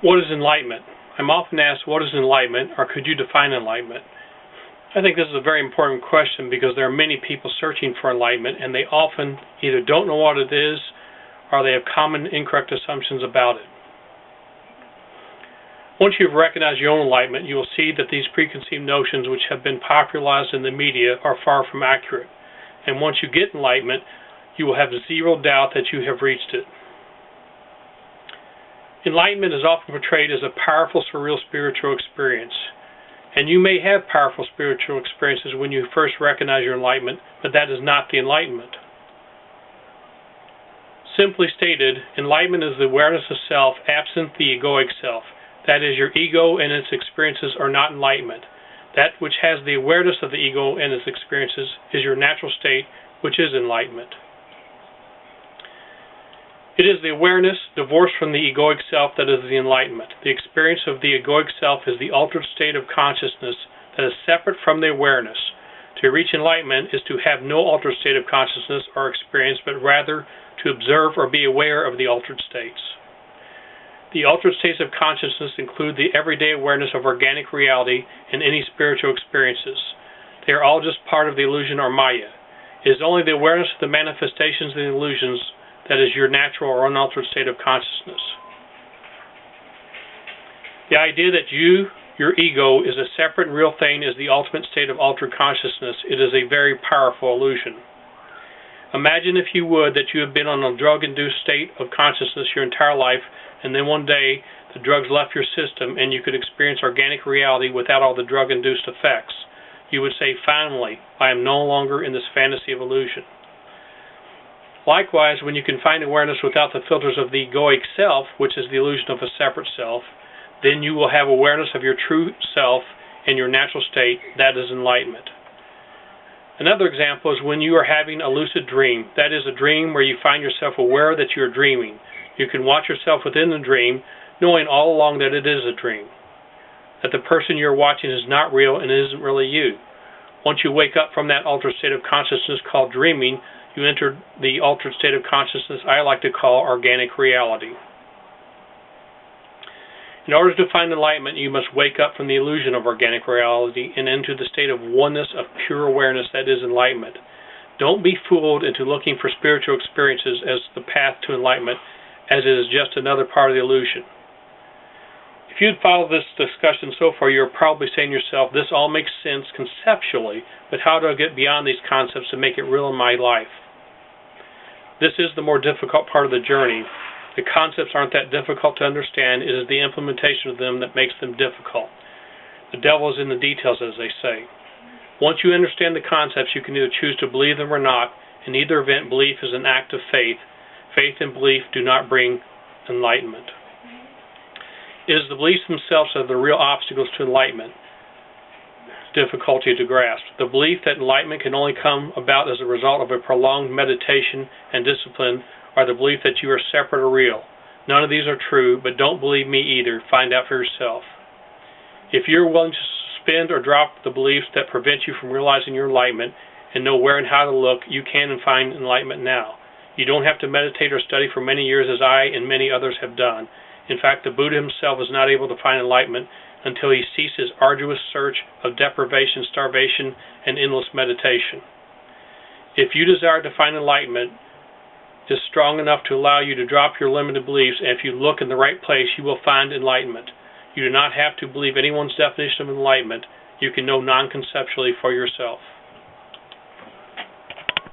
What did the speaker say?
What is enlightenment? I'm often asked, what is enlightenment, or could you define enlightenment? I think this is a very important question because there are many people searching for enlightenment, and they often either don't know what it is or they have common incorrect assumptions about it. Once you've recognized your own enlightenment, you will see that these preconceived notions which have been popularized in the media are far from accurate. And once you get enlightenment, you will have zero doubt that you have reached it. Enlightenment is often portrayed as a powerful, surreal spiritual experience. And you may have powerful spiritual experiences when you first recognize your enlightenment, but that is not the enlightenment. Simply stated, enlightenment is the awareness of self absent the egoic self. That is, your ego and its experiences are not enlightenment. That which has the awareness of the ego and its experiences is your natural state, which is enlightenment. It is the awareness, divorced from the egoic self, that is the enlightenment. The experience of the egoic self is the altered state of consciousness that is separate from the awareness. To reach enlightenment is to have no altered state of consciousness or experience, but rather to observe or be aware of the altered states. The altered states of consciousness include the everyday awareness of organic reality and any spiritual experiences. They are all just part of the illusion or Maya. It is only the awareness of the manifestations and illusions that is your natural or unaltered state of consciousness. The idea that you, your ego, is a separate and real thing is the ultimate state of altered consciousness. It is a very powerful illusion. Imagine, if you would, that you have been on a drug-induced state of consciousness your entire life, and then one day the drugs left your system and you could experience organic reality without all the drug-induced effects. You would say, finally, I am no longer in this fantasy of illusion. Likewise, when you can find awareness without the filters of the egoic self, which is the illusion of a separate self, then you will have awareness of your true self and your natural state. That is enlightenment. Another example is when you are having a lucid dream. That is a dream where you find yourself aware that you are dreaming. You can watch yourself within the dream, knowing all along that it is a dream, that the person you're watching is not real and isn't really you. Once you wake up from that altered state of consciousness called dreaming, you enter the altered state of consciousness I like to call organic reality. In order to find enlightenment, you must wake up from the illusion of organic reality and into the state of oneness of pure awareness that is enlightenment. Don't be fooled into looking for spiritual experiences as the path to enlightenment, as it is just another part of the illusion. If you'd followed this discussion so far, you're probably saying to yourself, this all makes sense conceptually, but how do I get beyond these concepts to make it real in my life? This is the more difficult part of the journey. The concepts aren't that difficult to understand. It is the implementation of them that makes them difficult. The devil is in the details, as they say. Once you understand the concepts, you can either choose to believe them or not. In either event, belief is an act of faith. Faith and belief do not bring enlightenment. It is the beliefs themselves that are the real obstacles to enlightenment, difficulty to grasp. The belief that enlightenment can only come about as a result of a prolonged meditation and discipline, or the belief that you are separate or real. None of these are true, but don't believe me either. Find out for yourself. If you're willing to suspend or drop the beliefs that prevent you from realizing your enlightenment and know where and how to look, you can find enlightenment now. You don't have to meditate or study for many years as I and many others have done. In fact, the Buddha himself was not able to find enlightenment until he ceased his arduous search of deprivation, starvation, and endless meditation. If you desire to find enlightenment, it is strong enough to allow you to drop your limited beliefs, and if you look in the right place, you will find enlightenment. You do not have to believe anyone's definition of enlightenment. You can know non-conceptually for yourself.